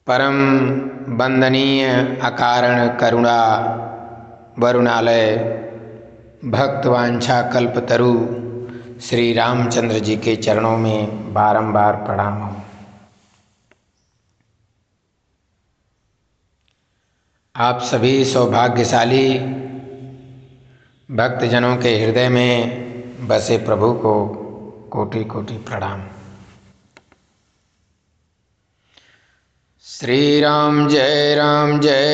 परम वंदनीय अकारण करुणा वरुणालय भक्तवांछा कल्पतरु श्री रामचंद्र जी के चरणों में बारंबार प्रणाम हो। आप सभी सौभाग्यशाली भक्तजनों के हृदय में बसे प्रभु को कोटि कोटि प्रणाम। श्री राम जय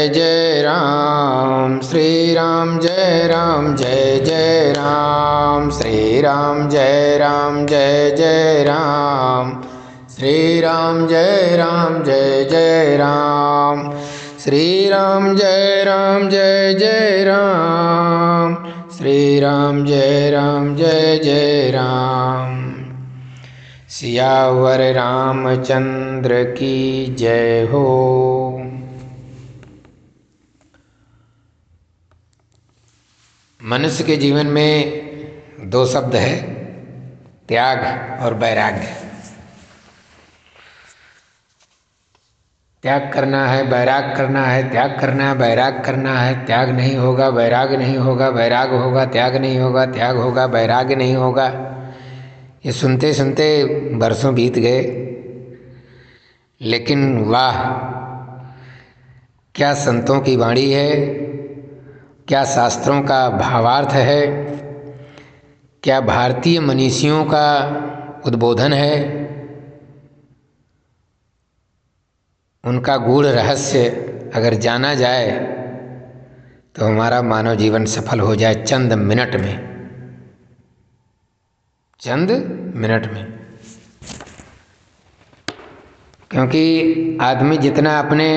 जय राम, श्री राम जय जय राम, श्री राम जय जय राम, श्री राम जय जय राम, श्री राम जय जय राम, श्री राम जय जय राम। सियावर रामचंद्र की जय हो। मनुष्य के जीवन में दो शब्द है, त्याग और वैराग्य। त्याग करना है, वैराग करना है, त्याग करना है, वैराग करना है। त्याग नहीं होगा, वैराग नहीं होगा, वैराग होगा, त्याग नहीं होगा, त्याग होगा, वैराग्य नहीं होगा। ये सुनते सुनते बरसों बीत गए, लेकिन वाह क्या संतों की वाणी है, क्या शास्त्रों का भावार्थ है, क्या भारतीय मनीषियों का उद्बोधन है। उनका गूढ़ रहस्य अगर जाना जाए तो हमारा मानव जीवन सफल हो जाए चंद मिनट में, चंद मिनट में। क्योंकि आदमी जितना अपने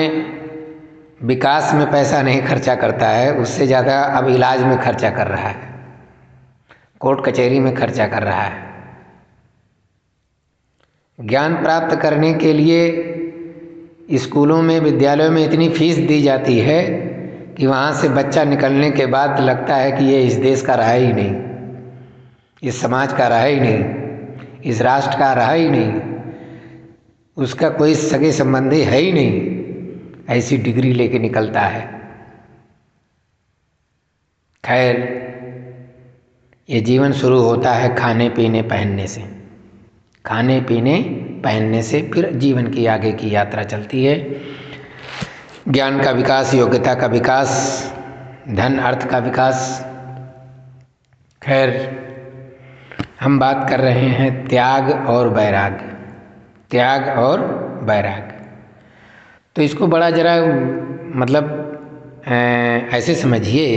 विकास में पैसा नहीं खर्चा करता है, उससे ज़्यादा अब इलाज में खर्चा कर रहा है, कोर्ट कचहरी में खर्चा कर रहा है। ज्ञान प्राप्त करने के लिए स्कूलों में, विद्यालयों में इतनी फीस दी जाती है कि वहाँ से बच्चा निकलने के बाद लगता है कि ये इस देश का रहा ही नहीं, इस समाज का रहा ही नहीं, इस राष्ट्र का रहा ही नहीं, उसका कोई सगे संबंधी है ही नहीं। ऐसी डिग्री लेके निकलता है। खैर, ये जीवन शुरू होता है खाने पीने पहनने से, खाने पीने पहनने से फिर जीवन की आगे की यात्रा चलती है। ज्ञान का विकास, योग्यता का विकास, धन अर्थ का विकास। खैर, हम बात कर रहे हैं त्याग और वैराग्य, त्याग और वैराग्य। तो इसको बड़ा जरा ऐसे समझिए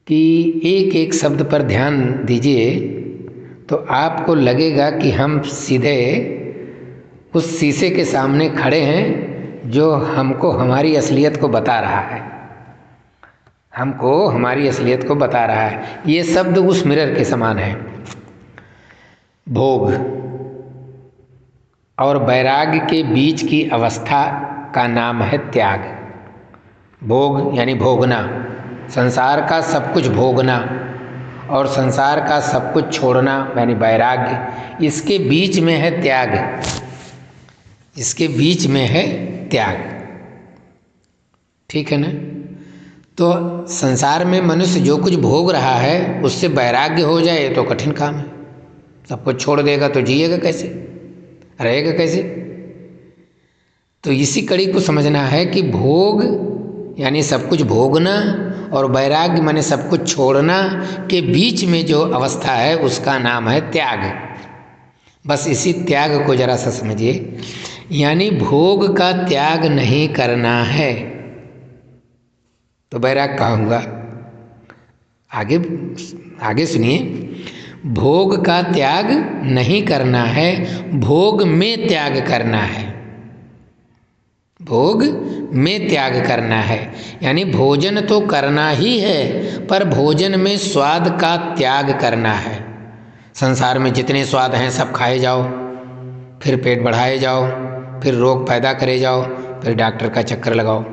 कि एक एक शब्द पर ध्यान दीजिए तो आपको लगेगा कि हम सीधे उस शीशे के सामने खड़े हैं जो हमको हमारी असलियत को बता रहा है, हमको हमारी असलियत को बता रहा है। ये शब्द उस मिरर के समान है। भोग और वैराग्य के बीच की अवस्था का नाम है त्याग। भोग यानी भोगना, संसार का सब कुछ भोगना और संसार का सब कुछ छोड़ना यानी वैराग्य। इसके बीच में है त्याग, इसके बीच में है त्याग। ठीक है ना? तो संसार में मनुष्य जो कुछ भोग रहा है उससे वैराग्य हो जाए तो कठिन काम है। सब कुछ छोड़ देगा तो जिएगा कैसे, रहेगा कैसे? तो इसी कड़ी को समझना है कि भोग यानी सब कुछ भोगना और वैराग्य माने सब कुछ छोड़ना के बीच में जो अवस्था है उसका नाम है त्याग। बस इसी त्याग को जरा सा समझिए। यानी भोग का त्याग नहीं करना है तो वैराग कहाँ हुआ? आगे आगे सुनिए। भोग का त्याग नहीं करना है, भोग में त्याग करना है, भोग में त्याग करना है। यानी भोजन तो करना ही है पर भोजन में स्वाद का त्याग करना है। संसार में जितने स्वाद हैं सब खाए जाओ, फिर पेट बढ़ाए जाओ, फिर रोग पैदा करे जाओ, फिर डॉक्टर का चक्कर लगाओ,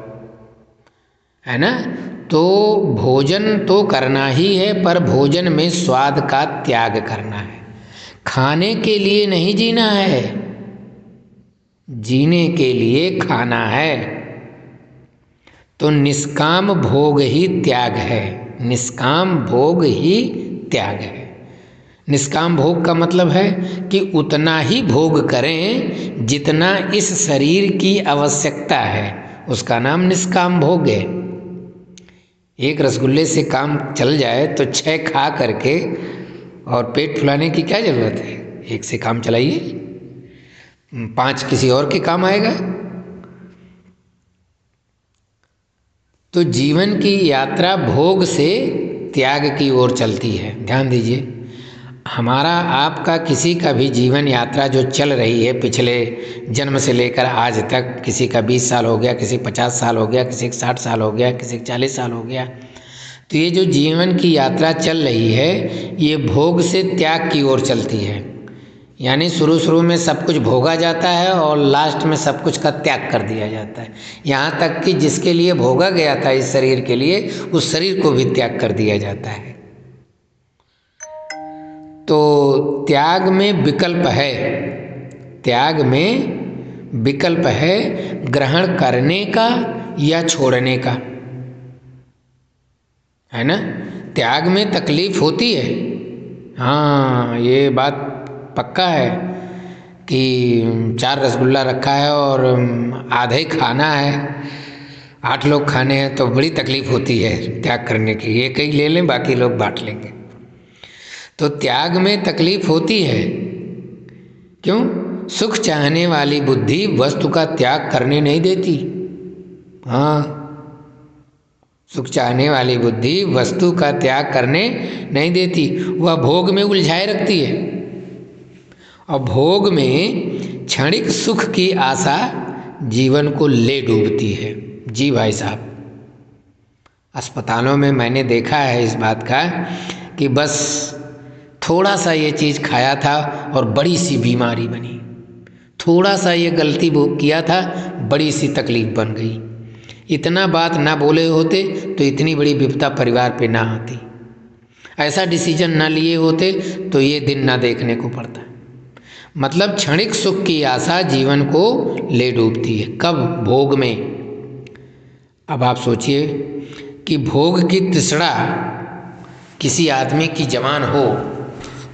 है ना? तो भोजन तो करना ही है पर भोजन में स्वाद का त्याग करना है। खाने के लिए नहीं जीना है, जीने के लिए खाना है। तो निष्काम भोग ही त्याग है, निष्काम भोग ही त्याग है। निष्काम भोग का मतलब है कि उतना ही भोग करें जितना इस शरीर की आवश्यकता है, उसका नाम निष्काम भोग है। एक रसगुल्ले से काम चल जाए तो 6 खा करके और पेट फुलाने की क्या जरूरत है? एक से काम चलाइए, 5 किसी और के काम आएगा। तो जीवन की यात्रा भोग से त्याग की ओर चलती है। ध्यान दीजिए, हमारा आपका किसी का भी जीवन यात्रा जो चल रही है पिछले जन्म से लेकर आज तक, किसी का 20 साल हो गया, किसी 50 साल हो गया, किसी का 60 साल हो गया, किसी का 40 साल हो गया, तो ये जो जीवन की यात्रा चल रही है ये भोग से त्याग की ओर चलती है। यानी शुरू में सब कुछ भोगा जाता है और लास्ट में सब कुछ का त्याग कर दिया जाता है। यहाँ तक कि जिसके लिए भोगा गया था इस शरीर के लिए, उस शरीर को भी त्याग कर दिया जाता है। तो त्याग में विकल्प है, त्याग में विकल्प है ग्रहण करने का या छोड़ने का, है ना। त्याग में तकलीफ होती है, हाँ ये बात पक्का है कि 4 रसगुल्ला रखा है और आधा ही खाना है, 8 लोग खाने हैं तो बड़ी तकलीफ होती है त्याग करने की। एक ही ले लें, बाकी लोग बांट लेंगे। तो त्याग में तकलीफ होती है, क्यों? सुख चाहने वाली बुद्धि वस्तु का त्याग करने नहीं देती। हाँ, सुख चाहने वाली बुद्धि वस्तु का त्याग करने नहीं देती, वह भोग में उलझाए रखती है। और भोग में क्षणिक सुख की आशा जीवन को ले डूबती है। जी भाई साहब, अस्पतालों में मैंने देखा है इस बात का कि बस थोड़ा सा ये चीज़ खाया था और बड़ी सी बीमारी बनी, थोड़ा सा ये गलती किया था, बड़ी सी तकलीफ बन गई। इतना बात ना बोले होते तो इतनी बड़ी विपदा परिवार पे ना आती, ऐसा डिसीजन ना लिए होते तो ये दिन ना देखने को पड़ता। मतलब क्षणिक सुख की आशा जीवन को ले डूबती है। कब? भोग में। अब आप सोचिए कि भोग की तृष्णा किसी आदमी की जवान हो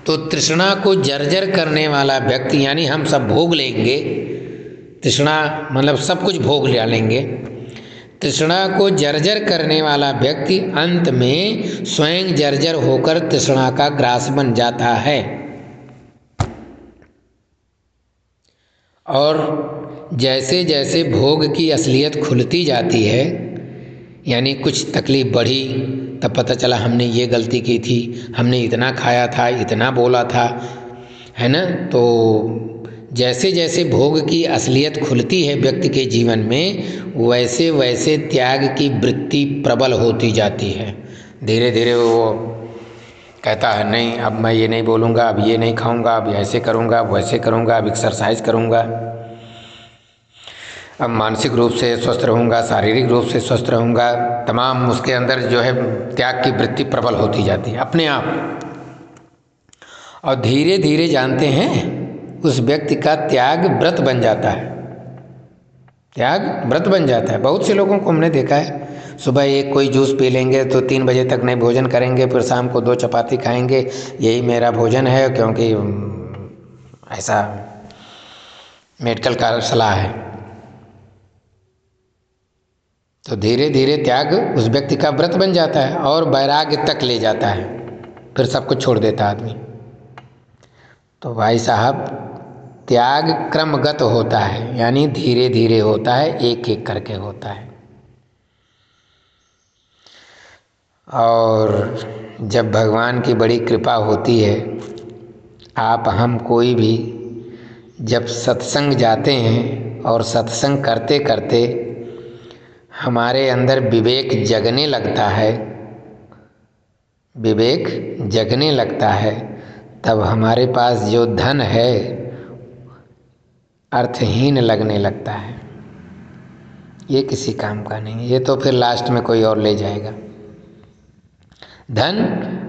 तो तृष्णा को जर्जर करने वाला व्यक्ति, यानी हम सब भोग लेंगे, तृष्णा मतलब सब कुछ भोग ले लेंगे, तृष्णा को जर्जर करने वाला व्यक्ति अंत में स्वयं जर्जर होकर तृष्णा का ग्रास बन जाता है। और जैसे जैसे भोग की असलियत खुलती जाती है, यानी कुछ तकलीफ बढ़ी तब पता चला हमने ये गलती की थी, हमने इतना खाया था, इतना बोला था, है ना। तो जैसे जैसे भोग की असलियत खुलती है व्यक्ति के जीवन में, वैसे वैसे त्याग की वृत्ति प्रबल होती जाती है। धीरे धीरे वो कहता है नहीं, अब मैं ये नहीं बोलूँगा, अब ये नहीं खाऊँगा, अब ऐसे करूँगा, अब वैसे करूँगा, अब एक्सरसाइज करूँगा, अब मानसिक रूप से स्वस्थ रहूँगा, शारीरिक रूप से स्वस्थ रहूँगा। तमाम उसके अंदर जो है त्याग की वृत्ति प्रबल होती जाती है अपने आप। और धीरे धीरे जानते हैं उस व्यक्ति का त्याग व्रत बन जाता है, त्याग व्रत बन जाता है। बहुत से लोगों को हमने देखा है, सुबह एक कोई जूस पी लेंगे तो 3 बजे तक नहीं भोजन करेंगे, फिर शाम को 2 चपाती खाएंगे, यही मेरा भोजन है, क्योंकि ऐसा मेडिकल का सलाह है। तो धीरे धीरे त्याग उस व्यक्ति का व्रत बन जाता है और वैराग्य तक ले जाता है, फिर सब कुछ छोड़ देता आदमी। तो भाई साहब, त्याग क्रमगत होता है, यानी धीरे धीरे होता है, एक एक करके होता है। और जब भगवान की बड़ी कृपा होती है, आप हम कोई भी जब सत्संग जाते हैं और सत्संग करते करते हमारे अंदर विवेक जगने लगता है, विवेक जगने लगता है, तब हमारे पास जो धन है अर्थहीन लगने लगता है। ये किसी काम का नहीं, ये तो फिर लास्ट में कोई और ले जाएगा। धन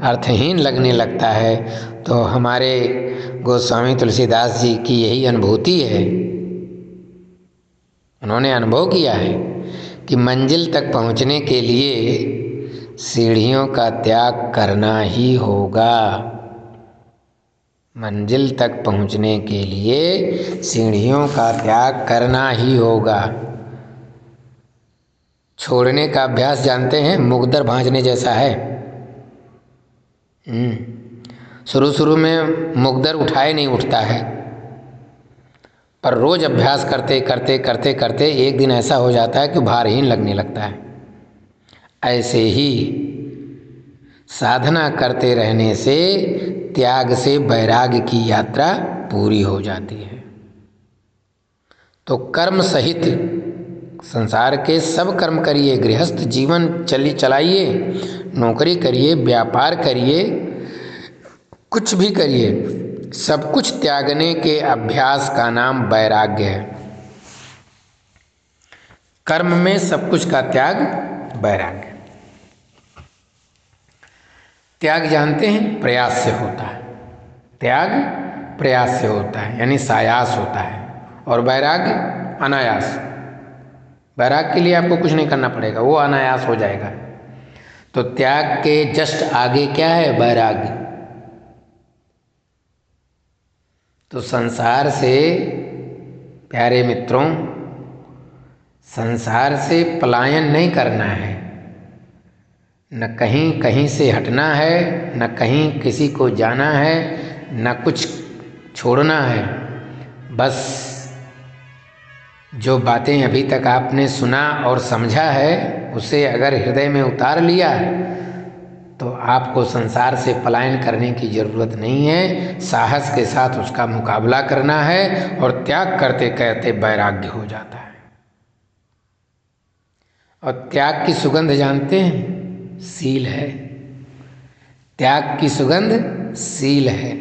अर्थहीन लगने लगता है। तो हमारे गोस्वामी तुलसीदास जी की यही अनुभूति है उन्होंने अनुभव किया है कि मंजिल तक पहुंचने के लिए सीढ़ियों का त्याग करना ही होगा। मंजिल तक पहुंचने के लिए सीढ़ियों का त्याग करना ही होगा। छोड़ने का अभ्यास जानते हैं, मुकद्दर भांजने जैसा है। शुरू शुरू में मुकद्दर उठाए नहीं उठता है, पर रोज अभ्यास करते करते करते करते एक दिन ऐसा हो जाता है कि भारहीन लगने लगता है। ऐसे ही साधना करते रहने से त्याग से वैराग्य की यात्रा पूरी हो जाती है। तो कर्म सहित संसार के सब कर्म करिए, गृहस्थ जीवन चलाइए, नौकरी करिए, व्यापार करिए, कुछ भी करिए, सब कुछ त्यागने के अभ्यास का नाम वैराग्य है। कर्म में सब कुछ का त्याग वैराग्य। त्याग जानते हैं, प्रयास से होता है। त्याग प्रयास से होता है, यानी सायास होता है, और वैराग्य अनायास। वैराग्य के लिए आपको कुछ नहीं करना पड़ेगा, वो अनायास हो जाएगा। तो त्याग के जस्ट आगे क्या है? वैराग्य। तो संसार से प्यारे मित्रों, संसार से पलायन नहीं करना है, न कहीं कहीं से हटना है, न कहीं किसी को जाना है, न कुछ छोड़ना है। बस जो बातें अभी तक आपने सुना और समझा है, उसे अगर हृदय में उतार लिया तो आपको संसार से पलायन करने की ज़रूरत नहीं है। साहस के साथ उसका मुकाबला करना है और त्याग करते करते वैराग्य हो जाता है। और त्याग की सुगंध जानते हैं? सील है। त्याग की सुगंध सील है।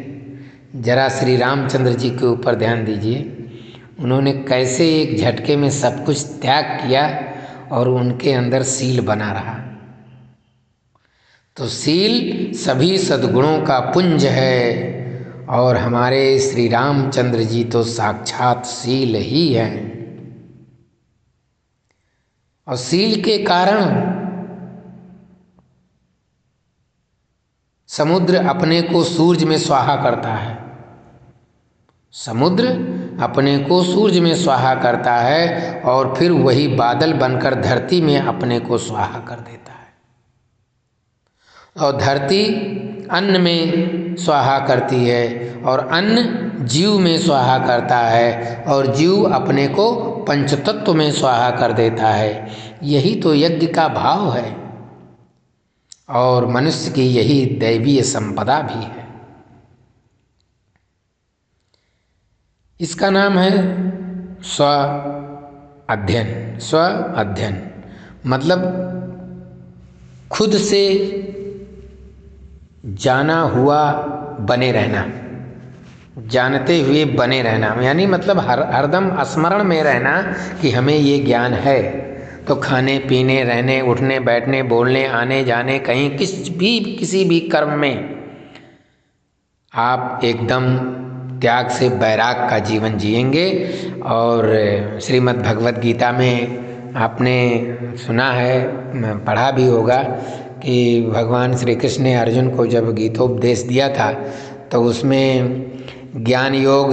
जरा श्री रामचंद्र जी के ऊपर ध्यान दीजिए, उन्होंने कैसे एक झटके में सब कुछ त्याग किया और उनके अंदर सील बना रहा। तो सील सभी सद्गुणों का पुंज है, और हमारे श्री रामचंद्र जी तो साक्षात सील ही हैं। और सील के कारण समुद्र अपने को सूरज में स्वाहा करता है। समुद्र अपने को सूरज में स्वाहा करता है और फिर वही बादल बनकर धरती में अपने को स्वाहा कर देता है। और धरती अन्न में स्वाहा करती है, और अन्न जीव में स्वाहा करता है, और जीव अपने को पंचतत्व में स्वाहा कर देता है। यही तो यज्ञ का भाव है, और मनुष्य की यही दैवीय संपदा भी है। इसका नाम है स्व अध्ययन। स्व अध्ययन मतलब खुद से जाना हुआ बने रहना, जानते हुए बने रहना, यानी मतलब हरदम स्मरण में रहना कि हमें ये ज्ञान है। तो खाने पीने, रहने, उठने, बैठने, बोलने, आने जाने, कहीं किसी भी कर्म में आप एकदम त्याग से वैराग का जीवन जिएंगे। और श्रीमद् भगवद गीता में आपने सुना है, पढ़ा भी होगा कि भगवान श्री कृष्ण ने अर्जुन को जब गीतोपदेश दिया था तो उसमें ज्ञान योग,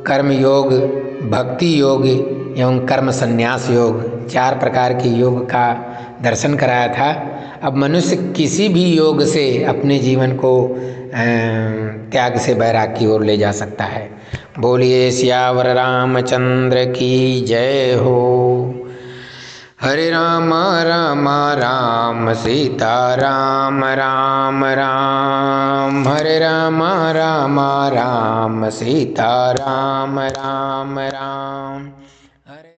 कर्म योग, भक्ति योग एवं कर्म संन्यास योग, 4 प्रकार के योग का दर्शन कराया था। अब मनुष्य किसी भी योग से अपने जीवन को त्याग से वैराग की ओर ले जा सकता है। बोलिए सियावर रामचंद्र की जय हो। हरे राम राम राम सीता राम राम राम, हरे राम राम राम सीता राम राम राम।